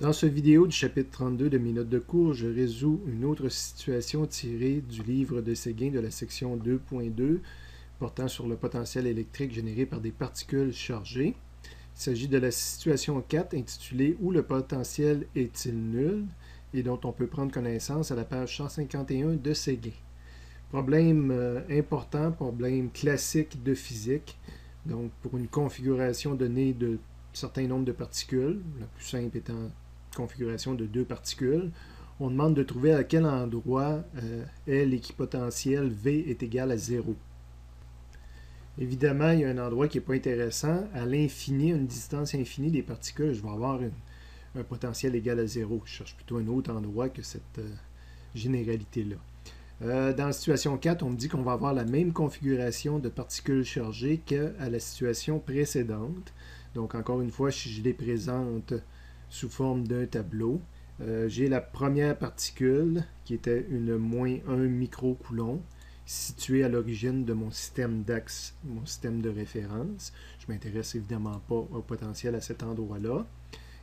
Dans cette vidéo du chapitre 32 de mes notes de cours, je résous une autre situation tirée du livre de Séguin de la section 2.2 portant sur le potentiel électrique généré par des particules chargées. Il s'agit de la situation 4 intitulée « Où le potentiel est-il nul ?» et dont on peut prendre connaissance à la page 151 de Séguin. Problème important, problème classique de physique. Donc, pour une configuration donnée de certains nombres de particules, la plus simple étant configuration de deux particules, on demande de trouver à quel endroit L équipotentiel V est égal à 0. Évidemment, il y a un endroit qui n'est pas intéressant. À l'infini, une distance infinie des particules, je vais avoir un potentiel égal à 0. Je cherche plutôt un autre endroit que cette généralité-là. Dans la situation 4, on me dit qu'on va avoir la même configuration de particules chargées qu'à la situation précédente. Donc, encore une fois, si je les présente sous forme d'un tableau, j'ai la première particule qui était une moins 1 microcoulomb située à l'origine de mon système d'axe, mon système de référence. Je ne m'intéresse évidemment pas au potentiel à cet endroit-là.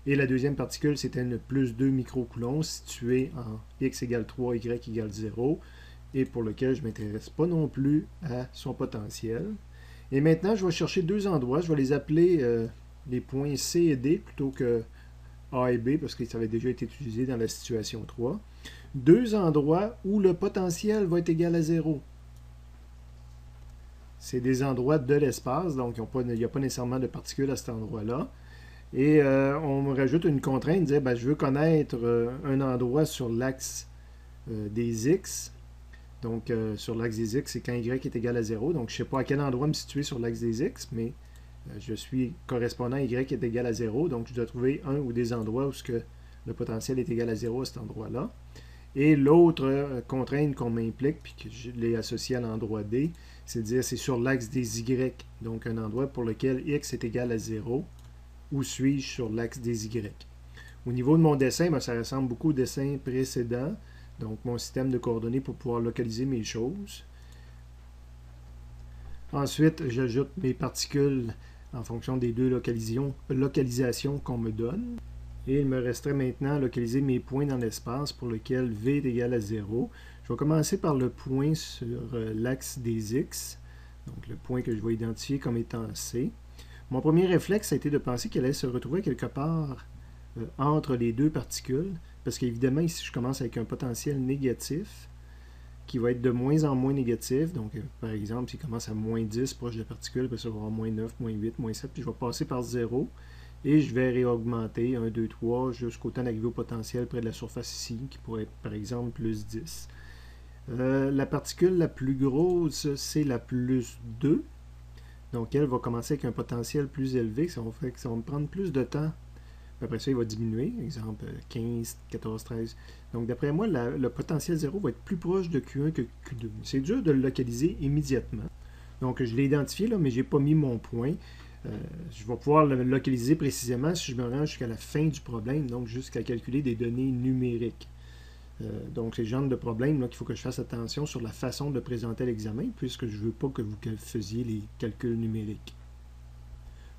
Et la deuxième particule, c'était une plus 2 microcoulomb située en x égale 3, y égale 0, et pour lequel je ne m'intéresse pas non plus à son potentiel. Et maintenant, je vais chercher deux endroits. Je vais les appeler les points C et D plutôt que A et B, parce que ça avait déjà été utilisé dans la situation 3. Deux endroits où le potentiel va être égal à 0. C'est des endroits de l'espace, donc il n'y a pas nécessairement de particules à cet endroit-là. Et on me rajoute une contrainte, dire ben, je veux connaître un endroit sur l'axe des x. Donc, sur l'axe des x, c'est quand y est égal à 0. Donc, je ne sais pas à quel endroit me situer sur l'axe des x, mais je suis correspondant à y est égal à 0. Donc, je dois trouver un ou des endroits où le potentiel est égal à 0 à cet endroit-là. Et l'autre contrainte qu'on m'implique, puis que je l'ai associée à l'endroit D, c'est de dire c'est sur l'axe des y. Donc, un endroit pour lequel x est égal à 0. Où suis-je sur l'axe des y? Au niveau de mon dessin, ben, ça ressemble beaucoup au dessin précédent. Donc, mon système de coordonnées pour pouvoir localiser mes choses. Ensuite, j'ajoute mes particules en fonction des deux localisations qu'on me donne. Et il me resterait maintenant à localiser mes points dans l'espace pour lequel V est égal à 0. Je vais commencer par le point sur l'axe des X. Donc, le point que je vais identifier comme étant C. Mon premier réflexe a été de penser qu'elle allait se retrouver quelque part entre les deux particules. Parce qu'évidemment, ici, je commence avec un potentiel négatif qui va être de moins en moins négatif. Donc, par exemple, s'il commence à moins 10 proche de la particule, ça va avoir moins 9, moins 8, moins 7, puis je vais passer par 0. Et je vais réaugmenter 1, 2, 3 jusqu'au temps d'arriver au potentiel près de la surface ici, qui pourrait être par exemple plus 10. La particule la plus grosse, c'est la plus 2. Donc, elle va commencer avec un potentiel plus élevé, ça va me prendre plus de temps. Après ça, il va diminuer, exemple 15, 14, 13. Donc, d'après moi, le potentiel 0 va être plus proche de Q1 que Q2. C'est dur de le localiser immédiatement. Donc, je l'ai identifié, là, mais je n'ai pas mis mon point. Je vais pouvoir le localiser précisément si je me rends jusqu'à la fin du problème, donc jusqu'à calculer des données numériques. Donc, c'est le genre de problème qu'il faut que je fasse attention sur la façon de présenter l'examen, puisque je ne veux pas que vous faisiez les calculs numériques.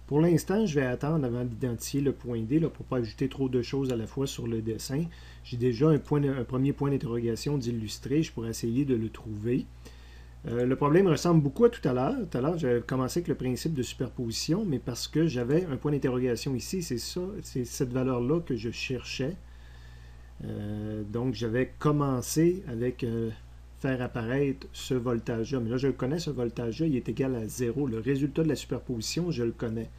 Pour l'instant, je vais attendre avant d'identifier le point D là, pour ne pas ajouter trop de choses à la fois sur le dessin. J'ai déjà un premier point d'interrogation d'illustrer. Je pourrais essayer de le trouver. Le problème ressemble beaucoup à tout à l'heure. Tout à l'heure, j'avais commencé avec le principe de superposition, mais parce que j'avais un point d'interrogation ici, c'est cette valeur-là que je cherchais. Donc, j'avais commencé avec faire apparaître ce voltage-là. Mais là, je le connais, ce voltage-là, il est égal à 0. Le résultat de la superposition, je le connais.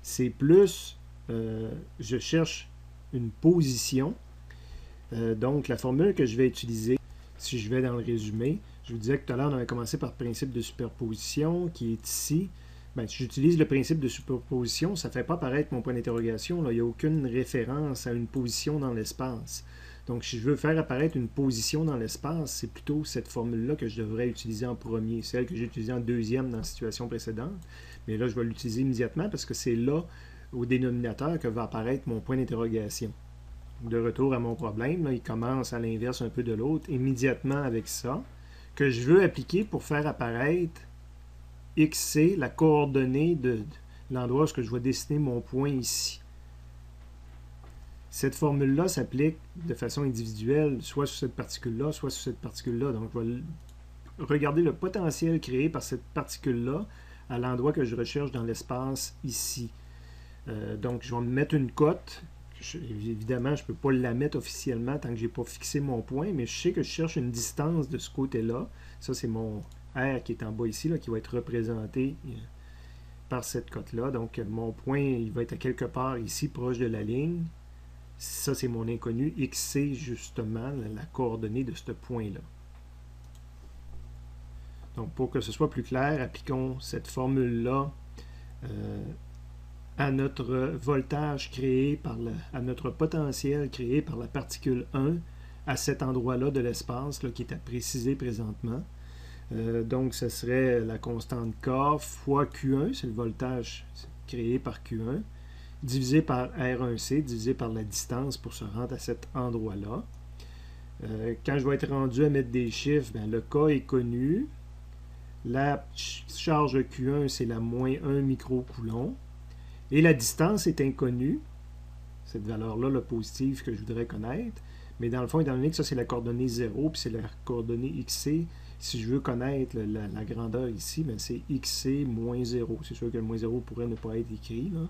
C'est plus, je cherche une position. Donc, la formule que je vais utiliser, si je vais dans le résumé, je vous disais que tout à l'heure, on avait commencé par le principe de superposition, qui est ici. Bien, si j'utilise le principe de superposition, ça ne fait pas apparaître mon point d'interrogation. Il n'y a aucune référence à une position dans l'espace. Donc, si je veux faire apparaître une position dans l'espace, c'est plutôt cette formule-là que je devrais utiliser en premier, celle que j'ai utilisée en deuxième dans la situation précédente. Mais là, je vais l'utiliser immédiatement parce que c'est là, au dénominateur, que va apparaître mon point d'interrogation. De retour à mon problème, là, il commence à l'inverse un peu de l'autre, immédiatement avec ça, que je veux appliquer pour faire apparaître XC, la coordonnée de l'endroit où je vais dessiner mon point ici. Cette formule-là s'applique de façon individuelle, soit sur cette particule-là, soit sur cette particule-là. Donc, je vais regarder le potentiel créé par cette particule-là à l'endroit que je recherche dans l'espace ici. Donc, je vais me mettre une cote. Évidemment, je ne peux pas la mettre officiellement tant que je n'ai pas fixé mon point, mais je sais que je cherche une distance de ce côté-là. Ça, c'est mon R qui est en bas ici, là, qui va être représenté par cette cote-là. Donc, mon point, il va être à quelque part ici, proche de la ligne. Ça, c'est mon inconnu. X, c'est justement la coordonnée de ce point-là. Donc, pour que ce soit plus clair, appliquons cette formule-là à notre voltage créé par à notre potentiel créé par la particule 1 à cet endroit-là de l'espace qui est à préciser présentement. Donc, ce serait la constante K fois Q1, c'est le voltage créé par Q1, divisé par R1C, divisé par la distance pour se rendre à cet endroit-là. Quand je vais être rendu à mettre des chiffres, bien, le K est connu. La charge Q1, c'est la moins 1 microcoulomb. Et la distance est inconnue. Cette valeur-là, le positif que je voudrais connaître. Mais dans le fond, étant donné que ça, c'est la coordonnée 0, puis c'est la coordonnée XC, si je veux connaître la grandeur ici, c'est XC moins 0. C'est sûr que le moins 0 pourrait ne pas être écrit, là,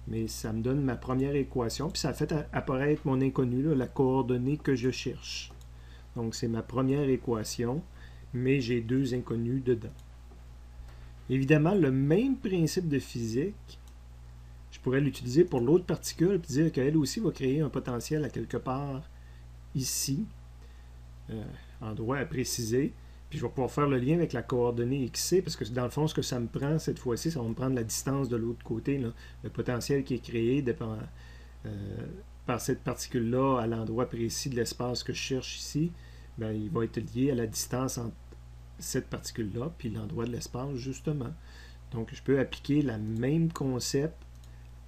mais ça me donne ma première équation, puis ça fait apparaître mon inconnu, là, la coordonnée que je cherche. Donc, c'est ma première équation, mais j'ai deux inconnus dedans. Évidemment, le même principe de physique, je pourrais l'utiliser pour l'autre particule, puis dire qu'elle aussi va créer un potentiel à quelque part ici, endroit à préciser. Puis je vais pouvoir faire le lien avec la coordonnée XC, parce que dans le fond, ce que ça me prend cette fois-ci, ça va me prendre la distance de l'autre côté. Là. Le potentiel qui est créé dépend, par cette particule-là à l'endroit précis de l'espace que je cherche ici, bien, il va être lié à la distance entre cette particule-là puis l'endroit de l'espace, justement. Donc, je peux appliquer le même concept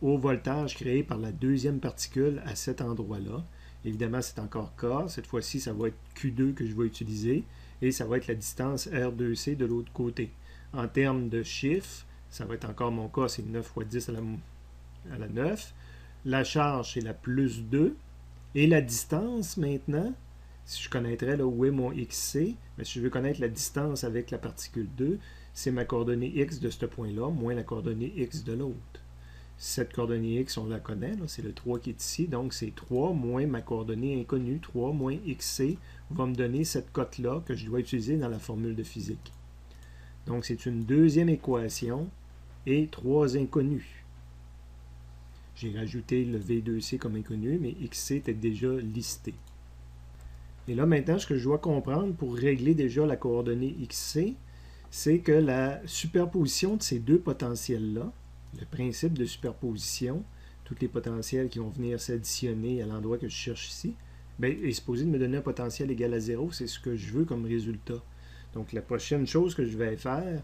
au voltage créé par la deuxième particule à cet endroit-là. Évidemment, c'est encore K. Cette fois-ci, ça va être Q2 que je vais utiliser. Et ça va être la distance R2C de l'autre côté. En termes de chiffres, ça va être encore mon cas, c'est 9 fois 10 à la 9. La charge, c'est la plus 2. Et la distance, maintenant, si je connaîtrais là, où est mon XC, mais si je veux connaître la distance avec la particule 2, c'est ma coordonnée X de ce point-là, moins la coordonnée X de l'autre. Cette coordonnée X, on la connaît, c'est le 3 qui est ici, donc c'est 3 moins ma coordonnée inconnue, 3 moins XC, va me donner cette cote-là que je dois utiliser dans la formule de physique. Donc c'est une deuxième équation et 3 inconnus. J'ai rajouté le V2C comme inconnu, mais XC était déjà listé. Et là maintenant, ce que je dois comprendre pour régler déjà la coordonnée XC, c'est que la superposition de ces deux potentiels-là, le principe de superposition, tous les potentiels qui vont venir s'additionner à l'endroit que je cherche ici, bien, est supposé de me donner un potentiel égal à 0, c'est ce que je veux comme résultat. Donc la prochaine chose que je vais faire,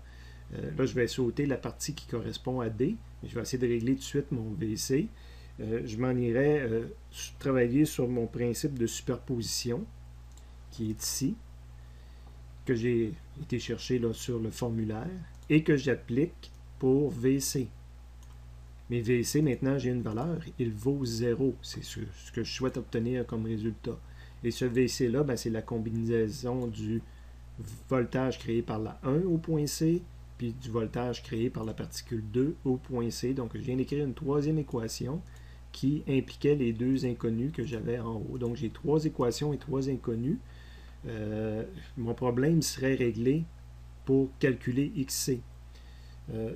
là je vais sauter la partie qui correspond à D, je vais essayer de régler tout de suite mon VC. Je m'en irai travailler sur mon principe de superposition, qui est ici, que j'ai été chercher là, sur le formulaire, et que j'applique pour VC. Mais VC, maintenant, j'ai une valeur, il vaut 0. C'est ce que je souhaite obtenir comme résultat. Et ce VC-là, ben, c'est la combinaison du voltage créé par la 1 au point C, puis du voltage créé par la particule 2 au point C. Donc, je viens d'écrire une troisième équation qui impliquait les deux inconnus que j'avais en haut. Donc, j'ai 3 équations et 3 inconnus. Mon problème serait réglé pour calculer XC.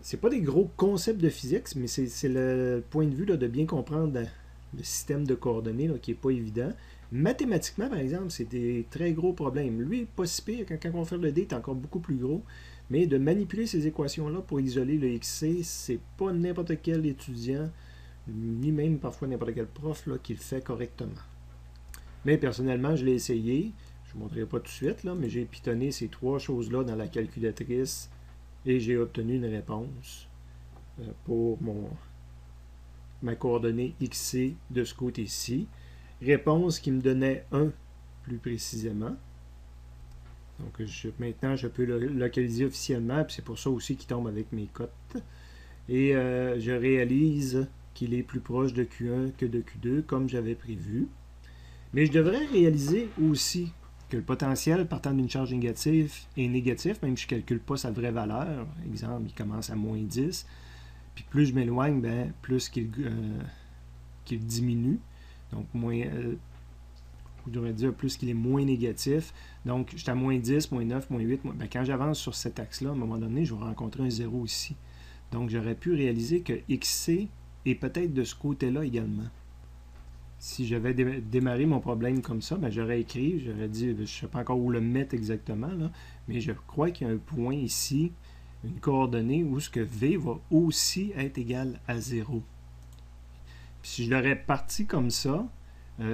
C'est pas des gros concepts de physique, mais c'est le point de vue là, de bien comprendre le système de coordonnées là, qui n'est pas évident. Mathématiquement, par exemple, c'est des très gros problèmes. Lui, pas si pire, quand on fait le D, est encore beaucoup plus gros. Mais de manipuler ces équations-là pour isoler le XC, c'est pas n'importe quel étudiant, ni même parfois n'importe quel prof là, qui le fait correctement. Mais personnellement, je l'ai essayé. Je ne vous montrerai pas tout de suite, là, mais j'ai pitonné ces 3 choses-là dans la calculatrice et j'ai obtenu une réponse pour ma coordonnée XC de ce côté-ci. Réponse qui me donnait 1 plus précisément. Donc maintenant, je peux le localiser officiellement, puis c'est pour ça aussi qu'il tombe avec mes cotes. Et je réalise qu'il est plus proche de Q1 que de Q2, comme j'avais prévu. Mais je devrais réaliser aussi que le potentiel partant d'une charge négative est négatif, même si je ne calcule pas sa vraie valeur. Exemple, il commence à moins 10. Puis plus je m'éloigne, ben, plus qu'il diminue. Donc, moins, je devrais dire plus qu'il est moins négatif. Donc, je suis à moins 10, moins 9, moins 8. Ben, quand j'avance sur cet axe-là, à un moment donné, je vais rencontrer un 0 ici. Donc, j'aurais pu réaliser que XC est peut-être de ce côté-là également. Si j'avais démarré mon problème comme ça, ben, j'aurais écrit, j'aurais dit, je ne sais pas encore où le mettre exactement, là, mais je crois qu'il y a un point ici, une coordonnée où ce que V va aussi être égal à 0. Puis si je l'aurais parti comme ça,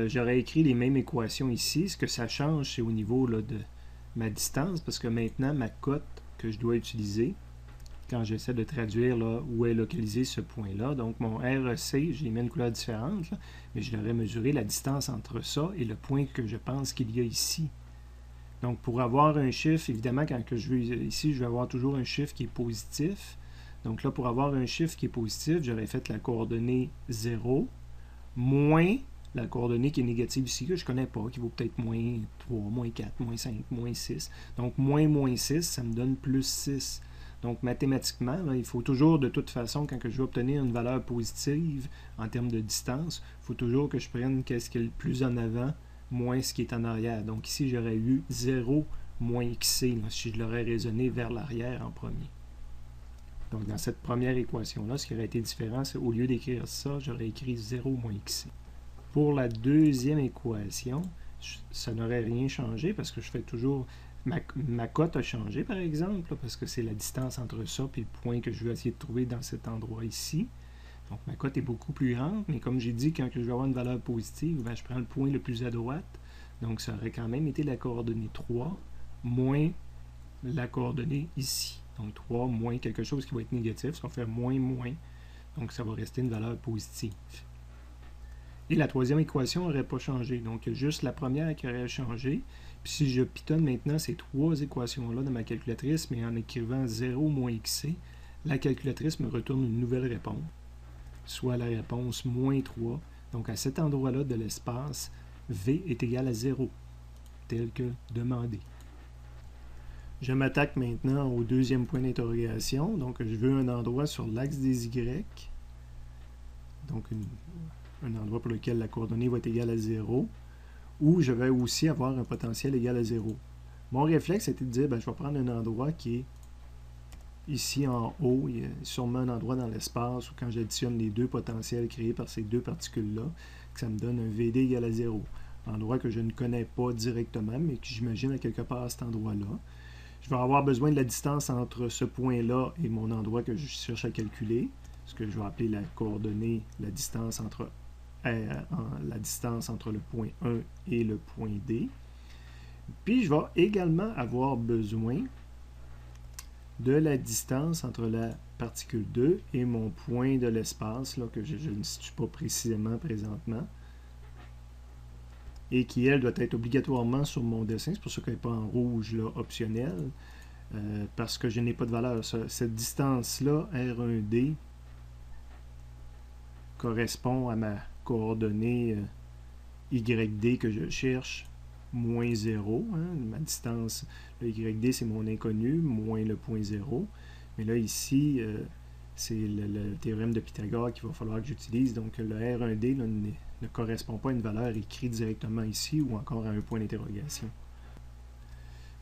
j'aurais écrit les mêmes équations ici. Ce que ça change, c'est au niveau là, de ma distance, parce que maintenant, ma cote que je dois utiliser, quand j'essaie de traduire là, où est localisé ce point-là, donc mon REC, j'ai mis une couleur différente, là, mais je devrais mesurer la distance entre ça et le point que je pense qu'il y a ici. Donc, pour avoir un chiffre, évidemment, quand je veux ici, je vais avoir toujours un chiffre qui est positif. Donc là, pour avoir un chiffre qui est positif, j'aurais fait la coordonnée 0 moins la coordonnée qui est négative ici, que je ne connais pas, qui vaut peut-être moins 3, moins 4, moins 5, moins 6. Donc, moins 6, ça me donne plus 6. Donc, mathématiquement, là, il faut toujours, de toute façon, quand je veux obtenir une valeur positive en termes de distance, il faut toujours que je prenne qu'est-ce qui est le plus en avant, moins ce qui est en arrière. Donc, ici, j'aurais eu 0 moins XC, là, si je l'aurais raisonné vers l'arrière en premier. Donc, dans cette première équation-là, ce qui aurait été différent, c'est au lieu d'écrire ça, j'aurais écrit 0 moins XC. Pour la deuxième équation, ça n'aurait rien changé parce que je fais toujours... Ma cote a changé, par exemple, parce que c'est la distance entre ça et le point que je veux essayer de trouver dans cet endroit ici. Donc, ma cote est beaucoup plus grande, mais comme j'ai dit, quand je vais avoir une valeur positive, ben, je prends le point le plus à droite. Donc, ça aurait quand même été la coordonnée 3 moins la coordonnée ici. Donc, 3 moins quelque chose qui va être négatif, ça va faire moins. Donc, ça va rester une valeur positive. Et la troisième équation n'aurait pas changé. Donc, il y a juste la première qui aurait changé. Puis si je pitonne maintenant ces trois équations-là dans ma calculatrice, mais en écrivant 0 moins XC, la calculatrice me retourne une nouvelle réponse, soit la réponse moins 3. Donc, à cet endroit-là de l'espace, V est égal à 0, tel que demandé. Je m'attaque maintenant au deuxième point d'interrogation. Donc, je veux un endroit sur l'axe des Y. Donc, un endroit pour lequel la coordonnée va être égale à 0, où je vais aussi avoir un potentiel égal à 0. Mon réflexe était de dire, ben, je vais prendre un endroit qui est ici en haut. Il y a sûrement un endroit dans l'espace où quand j'additionne les deux potentiels créés par ces deux particules-là, que ça me donne un VD égal à 0. Un endroit que je ne connais pas directement, mais que j'imagine à quelque part à cet endroit-là. Je vais avoir besoin de la distance entre ce point-là et mon endroit que je cherche à calculer, ce que je vais appeler la coordonnée, la distance entre le point 1 et le point D. Puis, je vais également avoir besoin de la distance entre la particule 2 et mon point de l'espace, que je ne situe pas précisément présentement, et qui, elle, doit être obligatoirement sur mon dessin. C'est pour ça qu'elle n'est pas en rouge, là, optionnel, parce que je n'ai pas de valeur. Cette distance-là, R1D, correspond à ma coordonnée YD que je cherche, moins 0. Hein, ma distance, le YD, c'est mon inconnu, moins le point 0. Mais là, ici, c'est le théorème de Pythagore qu'il va falloir que j'utilise. Donc, le R1D là, ne correspond pas à une valeur écrite directement ici ou encore à un point d'interrogation.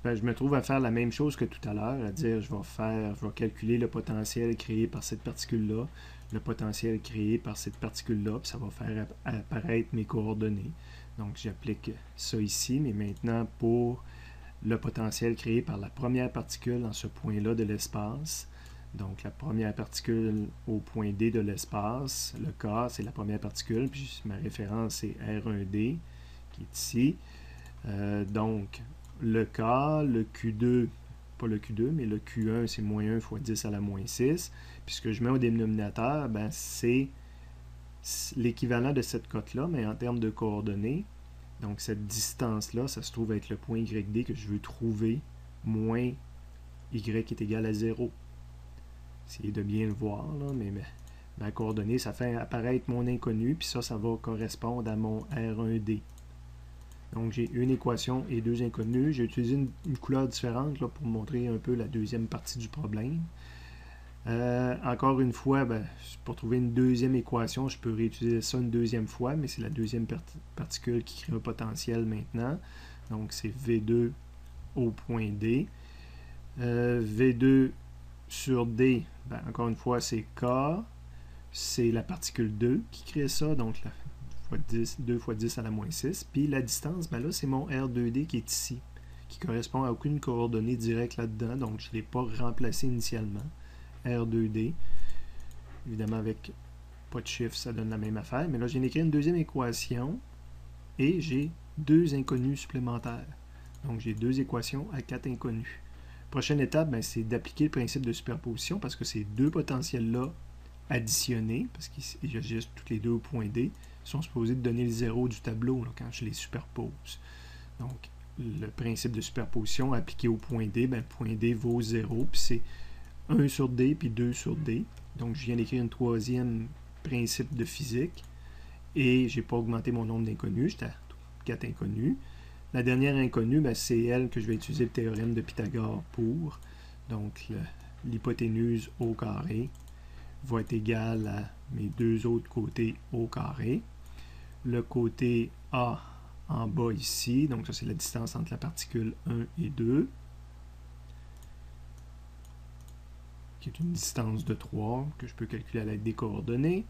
Ben, je me trouve à faire la même chose que tout à l'heure, à dire je vais calculer le potentiel créé par cette particule-là, le potentiel créé par cette particule-là, puis ça va faire apparaître mes coordonnées. Donc, j'applique ça ici, mais maintenant, pour le potentiel créé par la première particule dans ce point-là de l'espace, donc la première particule au point D de l'espace, le K, c'est la première particule, puis ma référence, c'est R1D, qui est ici. Donc, le K, le Q2, pas le Q2, mais le Q1, c'est moins 1 fois 10 à la moins 6. Puis ce que je mets au dénominateur, ben, c'est l'équivalent de cette cote-là, mais en termes de coordonnées. Donc, cette distance-là, ça se trouve être le point YD que je veux trouver, moins Y est égal à 0. Essayez de bien le voir, là, mais ma coordonnée, ça fait apparaître mon inconnu, puis ça va correspondre à mon R1D. Donc, j'ai une équation et deux inconnus. J'ai utilisé une couleur différente là, pour montrer un peu la deuxième partie du problème. Encore une fois, pour trouver une deuxième équation, je peux réutiliser ça une deuxième fois, mais c'est la deuxième particule qui crée un potentiel maintenant. Donc, c'est V2 au point D. V2 sur D, encore une fois, c'est K. C'est la particule 2 qui crée ça, donc 2 fois 10 à la moins 6. Puis la distance, là, c'est mon R2D qui est ici, qui ne correspond à aucune coordonnée directe là-dedans, donc je ne l'ai pas remplacé initialement. R2D. Évidemment, avec pas de chiffre, ça donne la même affaire. Mais là, j'ai écrit une deuxième équation et j'ai deux inconnus supplémentaires. Donc, j'ai deux équations à 4 inconnus. Prochaine étape, c'est d'appliquer le principe de superposition parce que ces deux potentiels-là additionnés, parce qu'ils agissent tous les deux au point D, sont supposés de donner le zéro du tableau là, quand je les superpose. Donc, le principe de superposition appliqué au point D, le point D vaut 0, puis c'est 1 sur D, puis 2 sur D. Donc, je viens d'écrire une troisième principe de physique. Et je n'ai pas augmenté mon nombre d'inconnus. J'étais à 4 inconnus. La dernière inconnue, c'est elle que je vais utiliser le théorème de Pythagore pour. Donc, l'hypoténuse au carré va être égale à mes deux autres côtés au carré. Le côté A en bas ici, donc ça c'est la distance entre la particule 1 et 2. Qui est une distance de 3, que je peux calculer à l'aide des coordonnées,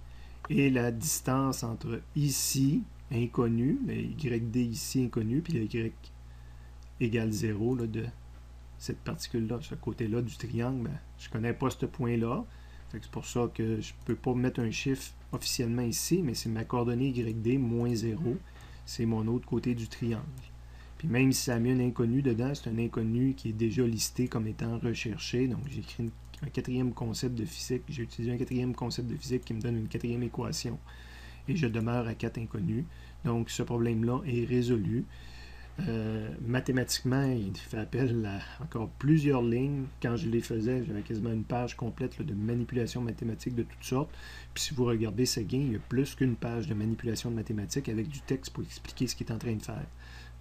et la distance entre ici, inconnu, YD ici inconnu, puis le Y égale 0 là, de cette particule-là, ce côté-là du triangle, je ne connais pas ce point-là, c'est pour ça que je ne peux pas mettre un chiffre officiellement ici, mais c'est ma coordonnée YD moins 0, c'est mon autre côté du triangle. Puis même si ça a mis un inconnu dedans, c'est un inconnu qui est déjà listé comme étant recherché, donc j'ai écrit un quatrième concept de physique. J'ai utilisé un quatrième concept de physique qui me donne une quatrième équation. Et je demeure à 4 inconnus. Donc, ce problème-là est résolu. Mathématiquement, il fait appel à encore plusieurs lignes. Quand je les faisais, j'avais quasiment une page complète là, de manipulation mathématique de toutes sortes. Puis si vous regardez Seguin, il y a plus qu'une page de manipulation de mathématiques avec du texte pour expliquer ce qu'il est en train de faire.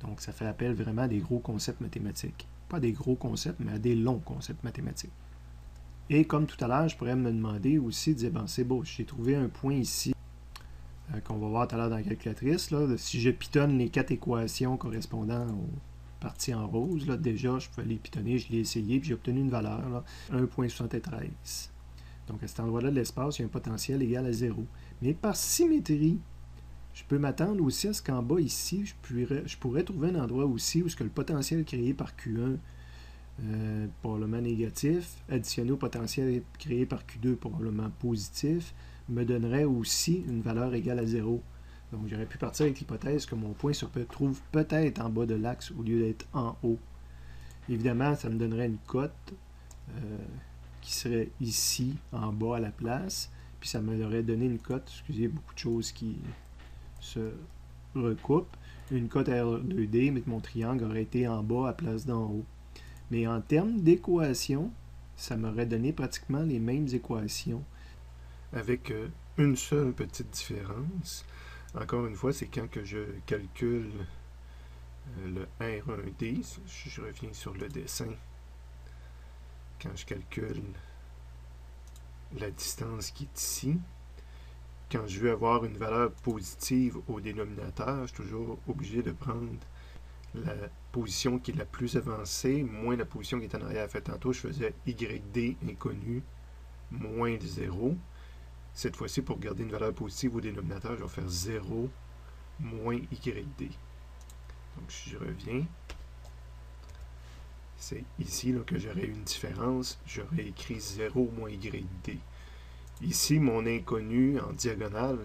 Donc, ça fait appel vraiment à des gros concepts mathématiques. Pas des gros concepts, mais à des longs concepts mathématiques. Et comme tout à l'heure, je pourrais me demander aussi, dire, c'est beau, j'ai trouvé un point ici, qu'on va voir tout à l'heure dans la calculatrice. Là, si je pitonne les 4 équations correspondant aux parties en rose, là, déjà, je peux les pitonner, je l'ai essayé, puis j'ai obtenu une valeur, là, 1,73. Donc, à cet endroit-là de l'espace, il y a un potentiel égal à 0. Mais par symétrie, je peux m'attendre aussi à ce qu'en bas, ici, je pourrais trouver un endroit aussi où ce que le potentiel créé par Q1 probablement négatif, additionné au potentiel créé par Q2 probablement positif, me donnerait aussi une valeur égale à 0. Donc j'aurais pu partir avec l'hypothèse que mon point se trouve peut-être en bas de l'axe au lieu d'être en haut. Évidemment, ça me donnerait une cote qui serait ici en bas à la place, puis ça m'aurait donné une cote, excusez, beaucoup de choses qui se recoupent, une cote R2D, mais mon triangle aurait été en bas à place d'en haut. Mais en termes d'équations, ça m'aurait donné pratiquement les mêmes équations. Avec une seule petite différence. Encore une fois, c'est quand que je calcule le R1D, je reviens sur le dessin, quand je calcule la distance qui est ici, quand je veux avoir une valeur positive au dénominateur, je suis toujours obligé de prendre la position qui est la plus avancée, moins la position qui est en arrière. Fait tantôt, je faisais YD inconnu moins de 0. Cette fois-ci, pour garder une valeur positive au dénominateur, je vais faire 0 moins YD. Donc, si je reviens, c'est ici là, que j'aurais une différence. J'aurais écrit 0 moins YD. Ici, mon inconnu en diagonale,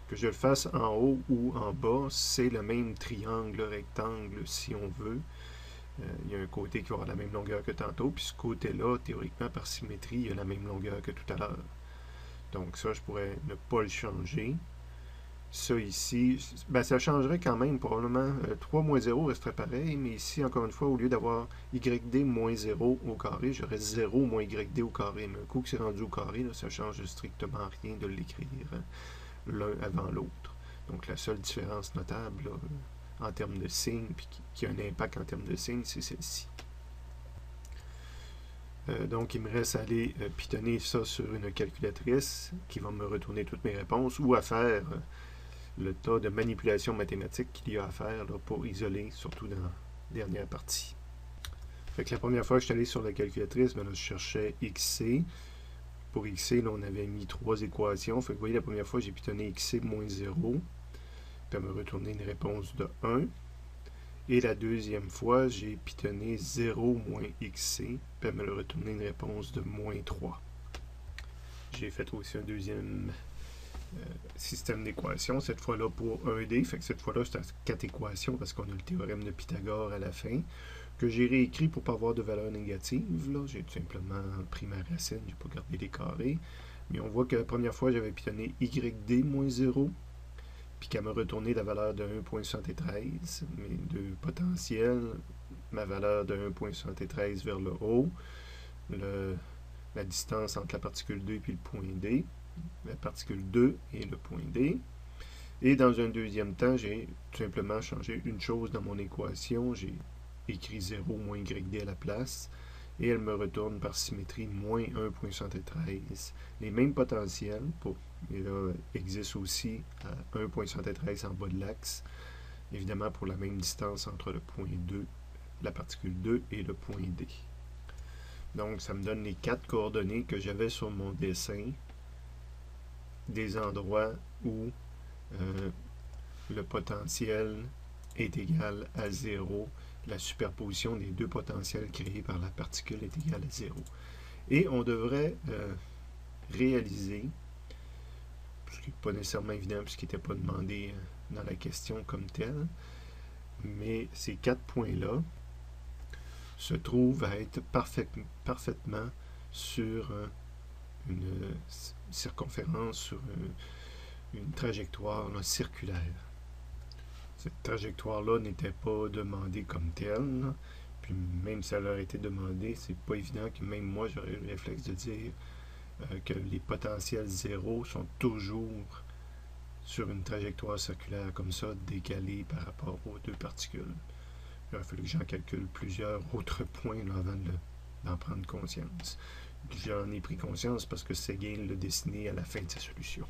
que je le fasse en haut ou en bas, c'est le même triangle, rectangle, si on veut. Il y a un côté qui va avoir la même longueur que tantôt, puis ce côté-là, théoriquement, par symétrie, il a la même longueur que tout à l'heure. Donc ça, je pourrais ne pas le changer. ça ici, ben, ça changerait quand même probablement. 3 moins 0 resterait pareil, mais ici, encore une fois, au lieu d'avoir yd moins 0 au carré, j'aurais 0 moins yd au carré. Mais un coup que c'est rendu au carré, là, ça change strictement rien de l'écrire l'un avant l'autre. Donc la seule différence notable là, en termes de signe, puis qui a un impact en termes de signe, c'est celle-ci. Donc il me reste à aller pitonner ça sur une calculatrice qui va me retourner toutes mes réponses, ou à faire le tas de manipulations mathématiques qu'il y a à faire là, pour isoler, surtout dans la dernière partie. Fait que la première fois que je suis allé sur la calculatrice, ben là, je cherchais XC. Pour XC, là, on avait mis 3 équations. Fait que vous voyez, la première fois, j'ai pitonné XC moins 0. Puis elle me retourné une réponse de 1. Et la deuxième fois, j'ai pitonné 0 moins XC. Puis elle me retourné une réponse de moins 3. J'ai fait aussi un deuxième système d'équations, cette fois-là pour 1D. Fait que cette fois-là, c'est à 4 équations parce qu'on a le théorème de Pythagore à la fin, que j'ai réécrit pour ne pas avoir de valeur négative. Là, j'ai tout simplement pris ma racine, j'ai pas gardé les carrés. Mais on voit que la première fois, j'avais pitonné YD moins 0, puis qu'elle m'a retourné la valeur de 1,73, mes deux potentiels, ma valeur de 1,73 vers le haut, la distance entre la particule 2 et le point D, la particule 2 et le point D. Et dans un deuxième temps, j'ai tout simplement changé une chose dans mon équation. J'ai écrit 0 moins YD à la place. Et elle me retourne par symétrie moins 1,73. Les mêmes potentiels existent aussi à 1,73 en bas de l'axe. Évidemment pour la même distance entre le point 2, la particule 2 et le point D. Donc ça me donne les 4 coordonnées que j'avais sur mon dessin des endroits où le potentiel est égal à 0. La superposition des deux potentiels créés par la particule est égale à 0. Et on devrait réaliser, ce qui n'est pas nécessairement évident puisqu'il n'était pas demandé dans la question comme tel, mais ces 4 points-là se trouvent à être parfaitement sur une circonférence, sur une trajectoire là, circulaire. Cette trajectoire-là n'était pas demandée comme telle. Là. Puis même si elle aurait été demandée, c'est pas évident que même moi j'aurais eu le réflexe de dire que les potentiels zéro sont toujours sur une trajectoire circulaire comme ça, décalée par rapport aux deux particules. Il aurait fallu que j'en calcule plusieurs autres points là, avant d'en prendre conscience. J'en ai pris conscience parce que Séguin l'a dessiné à la fin de sa solution.